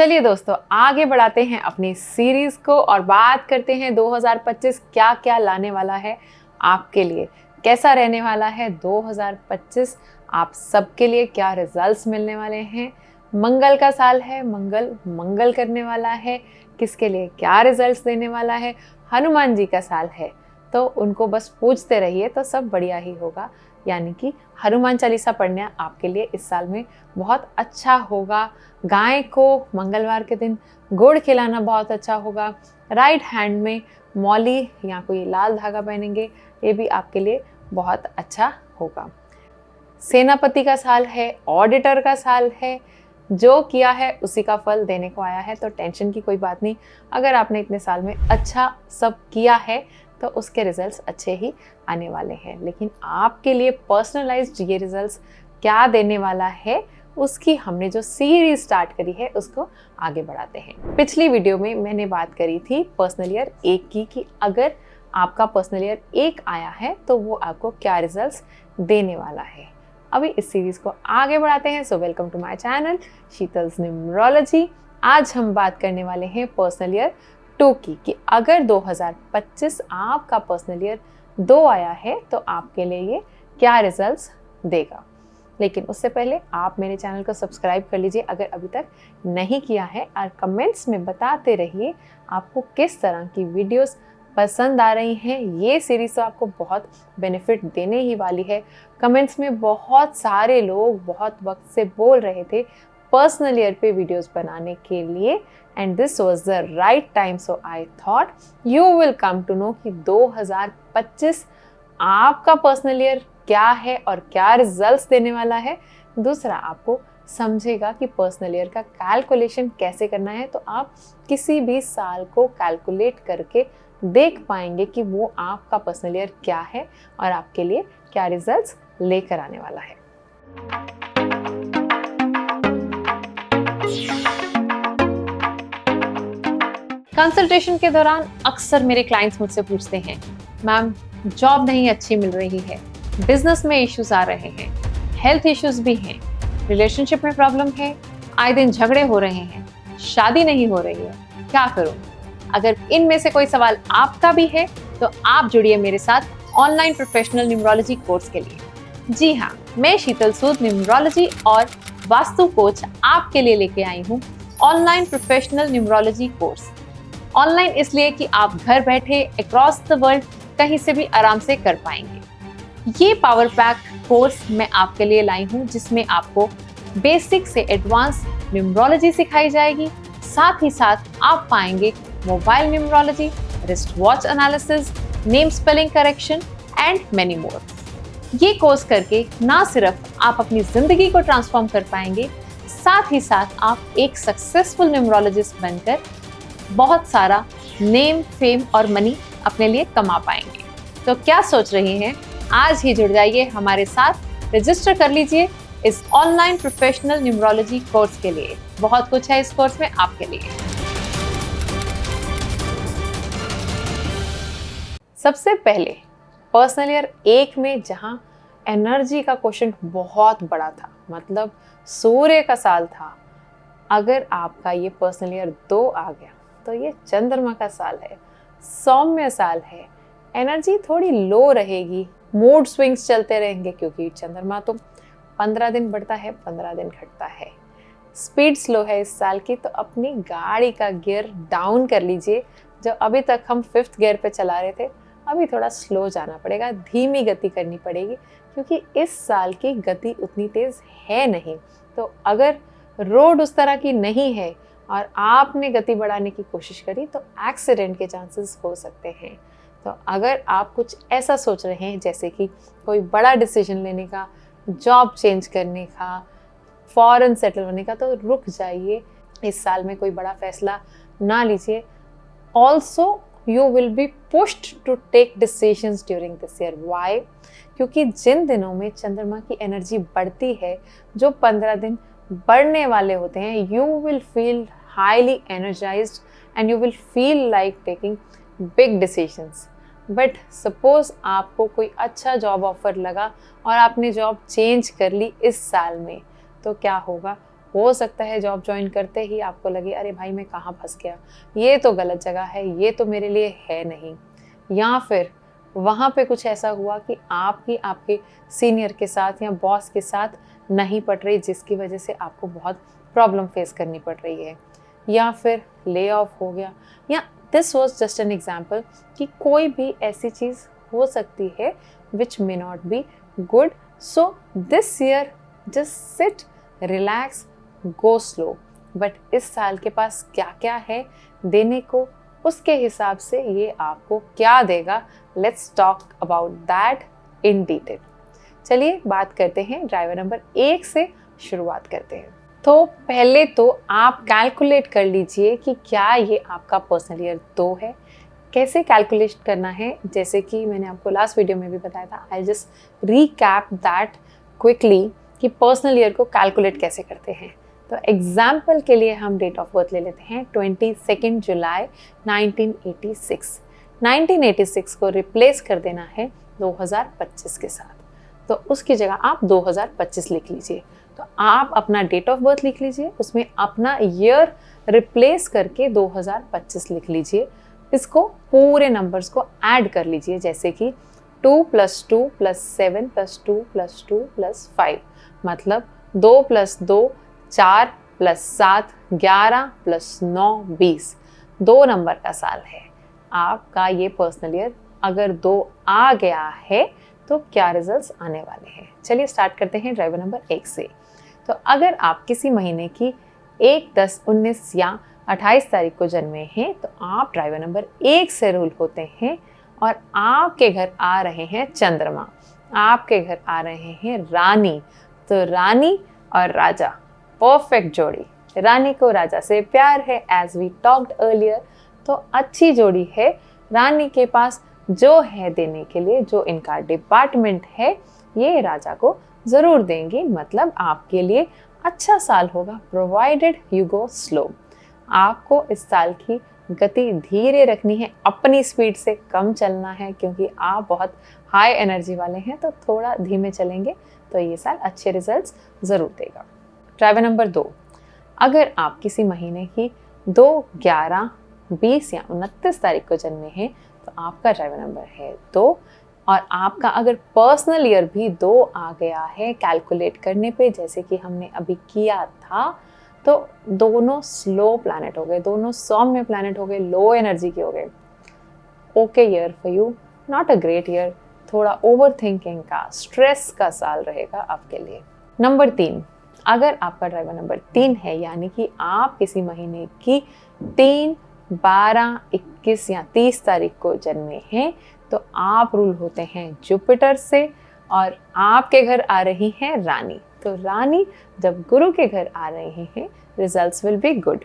चलिए दोस्तों, आगे बढ़ाते हैं अपनी सीरीज को और बात करते हैं 2025 क्या क्या लाने वाला है आपके लिए, कैसा रहने वाला है 2025 आप सबके लिए, क्या रिजल्ट्स मिलने वाले हैं। मंगल का साल है, मंगल करने वाला है, किसके लिए क्या रिजल्ट्स देने वाला है। हनुमान जी का साल है तो उनको बस पूजते रहिए तो सब बढ़िया ही होगा, यानी कि हनुमान चालीसा पढ़ना आपके लिए इस साल में बहुत अच्छा होगा। गाय को मंगलवार के दिन गुड़ खिलाना बहुत अच्छा होगा। राइट हैंड में मौली या कोई लाल धागा पहनेंगे, ये भी आपके लिए बहुत अच्छा होगा। सेनापति का साल है, ऑडिटर का साल है, जो किया है उसी का फल देने को आया है, तो टेंशन की कोई बात नहीं। अगर आपने इतने साल में अच्छा सब किया है तो उसके रिजल्ट्स अच्छे ही आने वाले हैं। लेकिन आपके लिए पर्सनलाइज्ड ये रिजल्ट्स क्या देने वाला है, उसकी हमने जो सीरीज स्टार्ट करी है उसको आगे बढ़ाते हैं। पिछली वीडियो में मैंने बात करी थी पर्सनल ईयर 1 की कि अगर आपका पर्सनल ईयर 1 आया है तो वो आपको क्या रिजल्ट्स देने वाला है। अभी इस सीरीज को आगे बढ़ाते हैं। So welcome to my channel Sheetal's numerology. आज हम बात करने वाले हैं पर्सनल ईयर 2 की, कि अगर 2025 आपका पर्सनल ईयर 2 आया है तो आपके लिए ये क्या रिजल्ट्स देगा। लेकिन उससे पहले आप मेरे चैनल को सब्सक्राइब कर लीजिए अगर अभी तक नहीं किया है, और कमेंट्स में बताते रहिए आपको किस तरह की वीडियोस पसंद आ रही हैं। ये सीरीज तो आपको बहुत बेनिफिट देने ही वाली है। कमेंट्स में बहुत सारे लोग बहुत वक्त से बोल रहे थे पर्सनल ईयर पे वीडियोस बनाने के लिए, and this was the right time, so I thought you will come to know कि 2025 आपका पर्सनल ईयर क्या है और क्या रिजल्ट्स देने वाला है। दूसरा, आपको समझेगा कि पर्सनल ईयर का कैलकुलेशन कैसे करना है, तो आप किसी भी साल को कैलकुलेट करके देख पाएंगे कि वो आपका पर्सनल ईयर क्या है और आपके लिए क्या रिजल्ट्स लेकर आने वाला है। कंसल्टेशन के दौरान अक्सर मेरे क्लाइंट्स मुझसे पूछते हैं, मैम जॉब नहीं अच्छी मिल रही है, बिजनेस में इश्यूज आ रहे हैं, हेल्थ इश्यूज भी हैं, रिलेशनशिप में प्रॉब्लम है, आए दिन झगड़े हो रहे हैं, शादी नहीं हो रही है, क्या करूं। अगर इनमें से कोई सवाल आपका भी है तो आप जुड़िए मेरे साथ ऑनलाइन प्रोफेशनल न्यूमरोलॉजी कोर्स के लिए। जी हाँ, मैं शीतल सूद न्यूमरोलॉजी और वास्तु कोच आपके लिए लेके आई हूँ online professional numerology course. Online इसलिए कि आप घर बैठे अक्रॉस द वर्ल्ड कहीं से भी आराम से कर पाएंगे। ये पावर पैक कोर्स मैं आपके लिए लाई हूँ, जिसमें आपको बेसिक से एडवांस न्यूमरोलॉजी सिखाई जाएगी। साथ ही साथ आप पाएंगे mobile numerology, wrist watch analysis, name spelling correction and many more. ये कोर्स करके ना सिर्फ आप अपनी जिंदगी को ट्रांसफॉर्म कर पाएंगे, साथ ही साथ आप एक सक्सेसफुल न्यूमरोलॉजिस्ट बनकर बहुत सारा नेम, फेम और मनी अपने लिए कमा पाएंगे। तो क्या सोच रही हैं, आज ही जुड़ जाइए हमारे साथ, रजिस्टर कर लीजिए इस ऑनलाइन प्रोफेशनल न्यूमरोलॉजी कोर्स के लिए। बहुत कुछ है इस कोर्स में आपके लिए। सबसे पहले पर्सनल ईयर 1 में जहां एनर्जी का क्वेश्चन बहुत बड़ा था, मतलब सूर्य का साल था, अगर आपका ये पर्सनल ईयर 2 आ गया तो ये चंद्रमा का साल है, सौम्य साल है। एनर्जी थोड़ी लो रहेगी, मूड स्विंग्स चलते रहेंगे, क्योंकि चंद्रमा तो 15 दिन बढ़ता है, 15 दिन घटता है। स्पीड स्लो है इस साल की, तो अपनी गाड़ी का गियर डाउन कर लीजिए। जो अभी तक हम 5th गियर पे चला रहे थे, अभी थोड़ा स्लो जाना पड़ेगा, धीमी गति करनी पड़ेगी, क्योंकि इस साल की गति उतनी तेज है नहीं। तो अगर रोड उस तरह की नहीं है और आपने गति बढ़ाने की कोशिश करी तो एक्सीडेंट के चांसेस हो सकते हैं। तो अगर आप कुछ ऐसा सोच रहे हैं जैसे कि कोई बड़ा डिसीजन लेने का, जॉब चेंज करने का, फॉरेन सेटल होने का, तो रुक जाइए, इस साल में कोई बड़ा फैसला ना लीजिए। Also you will be pushed to take decisions during this year. Why? क्योंकि जिन दिनों में चंद्रमा की एनर्जी बढ़ती है, जो 15 दिन बढ़ने वाले होते हैं, you will feel highly energized and you will feel like taking big decisions. But suppose आपको कोई अच्छा जॉब ऑफर लगा और आपने जॉब चेंज कर ली इस साल में, तो क्या होगा? हो सकता है जॉब ज्वाइन करते ही आपको लगे अरे भाई मैं कहाँ फंस गया, ये तो गलत जगह है, ये तो मेरे लिए है नहीं। या फिर वहाँ पे कुछ ऐसा हुआ कि आपकी आपके सीनियर के साथ या बॉस के साथ नहीं पट रही, जिसकी वजह से आपको बहुत प्रॉब्लम फेस करनी पड़ रही है। या फिर ले ऑफ हो गया, या this was just an example कि कोई भी ऐसी चीज़ हो सकती है which may not be good. So this year just sit, relax, go slow. But इस साल के पास क्या क्या है देने को, उसके हिसाब से ये आपको क्या देगा, let's talk about that in detail. चलिए बात करते हैं ड्राइवर नंबर 1 से शुरुआत करते हैं। तो पहले तो आप कैलकुलेट कर लीजिए कि क्या ये आपका पर्सनल ईयर 2 है। कैसे कैलकुलेट करना है, जैसे कि मैंने आपको लास्ट वीडियो में भी बताया था, I just recap that quickly कि पर्सनल ईयर को कैलकुलेट कैसे करते हैं। तो एग्जाम्पल के लिए हम डेट ऑफ बर्थ ले लेते हैं 22 जुलाई 1986। 1986 को रिप्लेस कर देना है 2025 के साथ, तो उसकी जगह आप 2025 लिख लीजिए। तो आप अपना डेट ऑफ बर्थ लिख लीजिए, उसमें अपना ईयर रिप्लेस करके 2025 लिख लीजिए। इसको पूरे नंबर्स को ऐड कर लीजिए, जैसे कि 2 + 2 + 7 + 2 + 2 + 5, मतलब 2 + 2 4 + 7 11 + 9 20। 2 नंबर का साल है आपका ये पर्सनल ईयर। अगर 2 आ गया है तो क्या रिजल्ट्स आने वाले हैं। चलिए स्टार्ट करते हैं ड्राइवर नंबर 1 से। तो अगर आप किसी महीने की 1, 10, 19 या 28 तारीख को जन्मे हैं तो आप ड्राइवर नंबर 1 से रूल होते हैं, और आपके घर आ रहे हैं चंद्रमा, आपके घर आ रहे हैं रानी। तो रानी और राजा परफेक्ट जोड़ी। रानी को राजा से प्यार है, एज वी टॉक्ड अर्लियर, तो अच्छी जोड़ी है। रानी के पास जो है देने के लिए, जो इनका डिपार्टमेंट है, ये राजा को ज़रूर देंगी। मतलब आपके लिए अच्छा साल होगा, प्रोवाइडेड यू गो स्लो। आपको इस साल की गति धीरे रखनी है, अपनी स्पीड से कम चलना है, क्योंकि आप बहुत हाई एनर्जी वाले हैं, तो थोड़ा धीमे चलेंगे तो ये साल अच्छे रिजल्ट्स ज़रूर देगा। ड्राइवर नंबर 2, अगर आप किसी महीने की 2, 11, 20 या 29 तारीख को जन्मे हैं तो आपका ड्राइवर नंबर है 2, और आपका अगर पर्सनल ईयर भी 2 आ गया है कैलकुलेट करने पे, जैसे कि हमने अभी किया था, तो दोनों स्लो प्लैनेट हो गए, दोनों सौम्य प्लैनेट हो गए, लो एनर्जी के हो गए। Okay year for you, not a great year, थोड़ा ओवर थिंकिंग का, स्ट्रेस का साल रहेगा आपके लिए। नंबर 3, अगर आपका ड्राइवर नंबर 3 है, यानी कि आप किसी महीने की 3, 12, 21 या 30 तारीख को जन्मे हैं तो आप रूल होते हैं जुपिटर से, और आपके घर आ रही हैं रानी। तो रानी जब गुरु के घर आ रहे हैं, results will be good,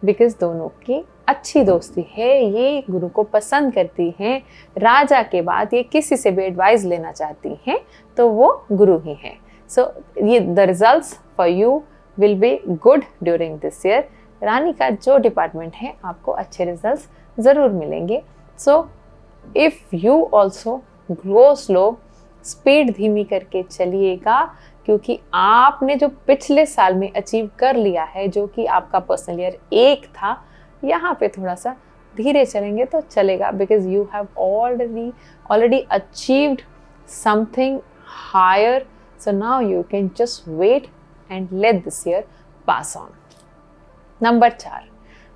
because दोनों की अच्छी दोस्ती है, ये गुरु को पसंद करती हैं। राजा के बाद ये किसी से भी एडवाइस लेना चाहती हैं तो वो गुरु ही हैं। सो ये the results for you will be good during this year. रानी का जो डिपार्टमेंट है, आपको अच्छे रिजल्ट्स ज़रूर मिलेंगे। So if you also grow slow, speed धीमी करके चलिएगा, क्योंकि आपने जो पिछले साल में अचीव कर लिया है, जो कि आपका पर्सनल ईयर 1 था, यहाँ पे थोड़ा सा धीरे चलेंगे तो चलेगा, because you have already achieved something higher. So now you can just wait and let this year pass on. Number 4,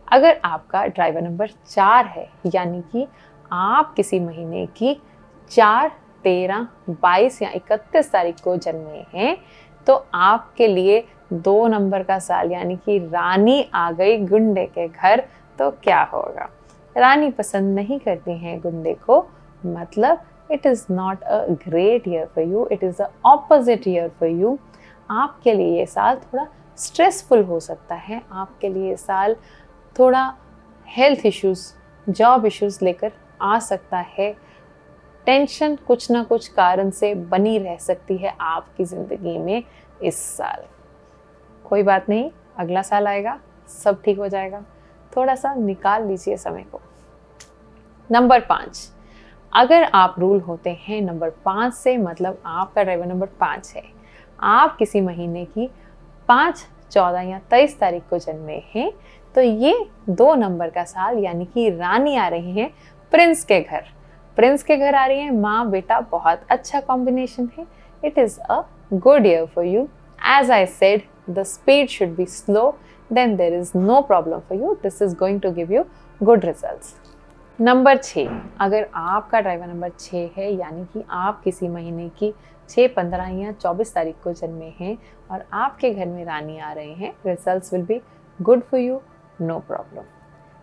अगर आपका ड्राइवर नंबर 4 है, यानी कि आप किसी महीने की 4, 13, 22 या 31 तारीख को जन्मे हैं तो आपके लिए 2 नंबर का साल, यानी कि रानी आ गई गुंडे के घर। तो क्या होगा, रानी पसंद नहीं करती हैं गुंडे को, मतलब it is not a great year for you, it is the opposite year for you. आपके लिए ये साल थोड़ा स्ट्रेसफुल हो सकता है, आपके लिए ये साल थोड़ा हेल्थ इश्यूज़, जॉब इश्यूज़ लेकर आ सकता है। टेंशन कुछ ना कुछ कारण से बनी रह सकती है आपकी ज़िंदगी में इस साल। कोई बात नहीं, अगला साल आएगा, सब ठीक हो जाएगा, थोड़ा सा निकाल लीजिए समय को। नंबर 5, अगर आप रूल होते हैं नंबर 5 से, मतलब आपका ड्राइवर नंबर 5 है, आप किसी महीने की 5, 14 या 23 तारीख को जन्मे हैं तो ये 2 नंबर का साल यानी कि रानी आ रही है प्रिंस के घर। प्रिंस के घर आ रही है माँ बेटा, बहुत अच्छा कॉम्बिनेशन है। It is a good year for you. As I said, the speed should be slow, then there is no problem for you. This is going to give you good results. Number 6, अगर आपका driver number 6 है यानी कि आप किसी महीने की 6, 15 या 24 तारीख को जन्मे हैं और आपके घर में रानी आ रहे हैं, results will be good for you, no problem.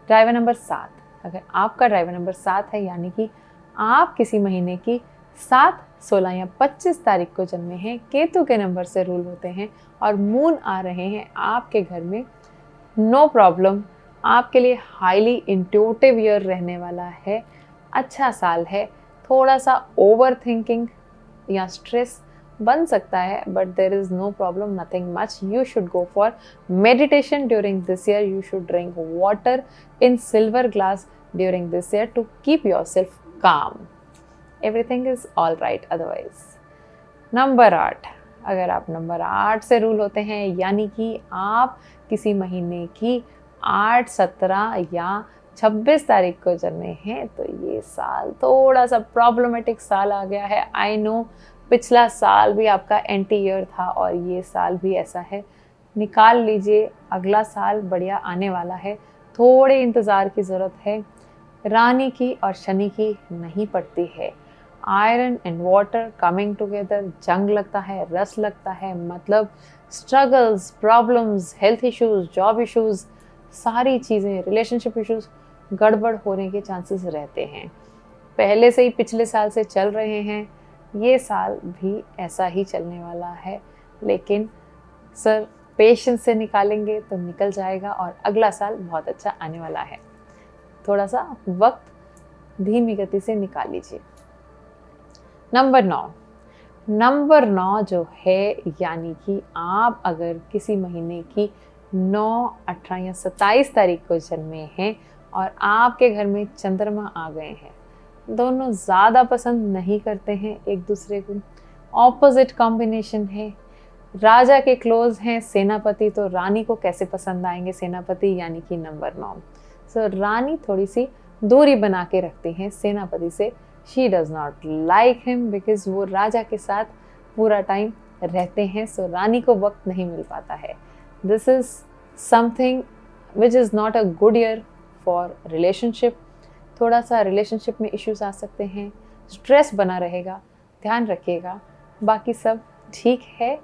Driver number 7, अगर आपका ड्राइवर नंबर 7 है यानी कि आप किसी महीने की 7, 16 या 25 तारीख को जन्मे हैं, केतु के नंबर से रूल होते हैं और मून आ रहे हैं आपके घर में, नो प्रॉब्लम। आपके लिए हाईली इंट्यूटिव ईयर रहने वाला है, अच्छा साल है। थोड़ा सा ओवर थिंकिंग या स्ट्रेस बन सकता है but there is no problem, nothing much. You should go for meditation during this year. You should drink water in silver glass during this year to keep your self calm. Everything is all right otherwise. Number 8, अगर आप number 8 से rule होते हैं यानी कि आप किसी महीने की 8, 17 या 26 तारीख को जन्मे हैं तो ये साल थोड़ा सा प्रॉब्लमेटिक साल आ गया है। आई नो पिछला साल भी आपका एंटी ईयर था और ये साल भी ऐसा है। निकाल लीजिए, अगला साल बढ़िया आने वाला है। थोड़े इंतज़ार की ज़रूरत है। रानी की और शनि की नहीं पड़ती है। Iron and water coming together, जंग लगता है, रस लगता है, मतलब struggles, problems, health issues, job issues, सारी चीज़ें, रिलेशनशिप इश्यूज गड़बड़ होने के चांसेस रहते हैं। पहले से ही पिछले साल से चल रहे हैं, ये साल भी ऐसा ही चलने वाला है। लेकिन सर पेशेंस से निकालेंगे तो निकल जाएगा और अगला साल बहुत अच्छा आने वाला है। थोड़ा सा वक्त धीमी गति से निकाल लीजिए। नंबर 9 जो है यानी कि आप अगर किसी महीने की 9, 18 या 27 तारीख को जन्मे हैं और आपके घर में चंद्रमा आ गए हैं, दोनों ज़्यादा पसंद नहीं करते हैं एक दूसरे को, ऑपोजिट कॉम्बिनेशन है। राजा के क्लोज हैं सेनापति, तो रानी को कैसे पसंद आएंगे सेनापति, यानी कि नंबर 9। सो रानी थोड़ी सी दूरी बना के रखती हैं सेनापति से। She does not like him because वो राजा के साथ पूरा टाइम रहते हैं, सो रानी को वक्त नहीं मिल पाता है। This is something which is not a good year for relationship. थोड़ा सा रिलेशनशिप में इश्यूज आ सकते हैं, स्ट्रेस बना रहेगा, ध्यान रखिएगा। बाकी सब ठीक है।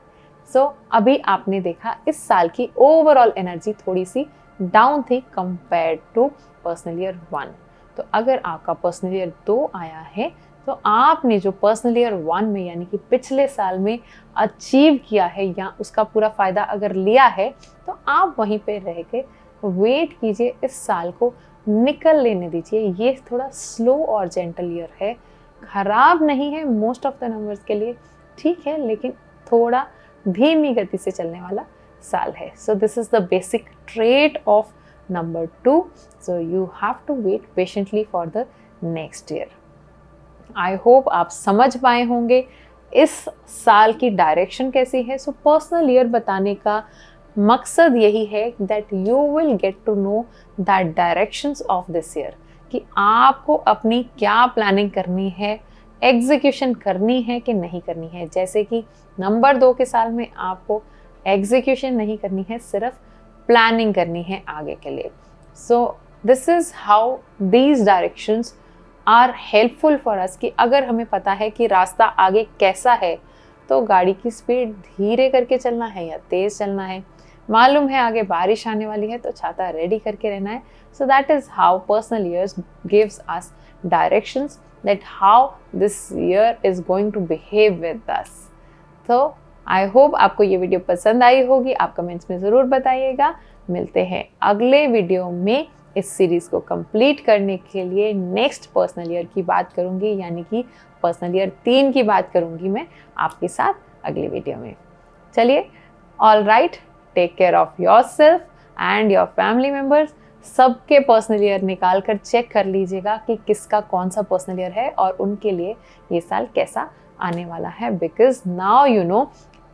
सो अभी आपने देखा इस साल की ओवरऑल एनर्जी थोड़ी सी डाउन थी कंपेयर टू पर्सनल ईयर 1। तो अगर आपका पर्सनल ईयर 2 आया है तो आपने जो पर्सनल ईयर 1 में यानी कि पिछले साल में अचीव किया है या उसका पूरा फ़ायदा अगर लिया है तो आप वहीं पे रह के वेट कीजिए, इस साल को निकल लेने दीजिए। ये थोड़ा स्लो और जेंटल ईयर है, खराब नहीं है मोस्ट ऑफ द नंबर्स के लिए, ठीक है, लेकिन थोड़ा धीमी गति से चलने वाला साल है। So this is the basic trait of number 2। So you have to wait patiently for the next year. I hope आप समझ पाए होंगे इस साल की डायरेक्शन कैसी है। सो पर्सनल ईयर बताने का मकसद यही है that you will get to know that directions of this year, कि आपको अपनी क्या प्लानिंग करनी है, एग्जीक्यूशन करनी है कि नहीं करनी है। जैसे कि नंबर 2 के साल में आपको एग्जीक्यूशन नहीं करनी है, सिर्फ प्लानिंग करनी है आगे के लिए। So this is how these directions are helpful for us, कि अगर हमें पता है कि रास्ता आगे कैसा है तो गाड़ी की स्पीड धीरे करके चलना है या तेज चलना है, मालूम है आगे बारिश आने वाली है तो छाता रेडी करके रहना है। So that is how personal years gives us directions that how this year is going to behave with us. तो आई होप आपको ये वीडियो पसंद आई होगी, आप कमेंट्स में ज़रूर बताइएगा। मिलते हैं अगले वीडियो में। इस सीरीज़ को कंप्लीट करने के लिए नेक्स्ट पर्सनल ईयर की बात करूंगी, यानी कि पर्सनल ईयर 3 की बात करूंगी मैं आपके साथ अगले वीडियो में। चलिए, all right, take care of yourself and your family members. सबके पर्सनल ईयर निकाल कर चेक कर लीजिएगा कि किसका कौन सा पर्सनल ईयर है और उनके लिए ये साल कैसा आने वाला है, because now you know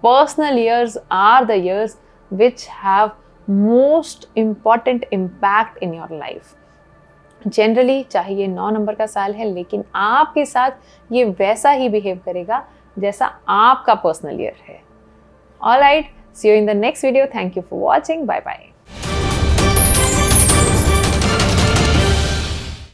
personal years are the years which have most important impact in your life. Generally चाहे ये 9 नंबर का साल है, लेकिन आपके साथ ये वैसा ही बिहेव करेगा जैसा आपका पर्सनल ईयर है. Alright, see you in the next video. Thank you for watching. Bye bye.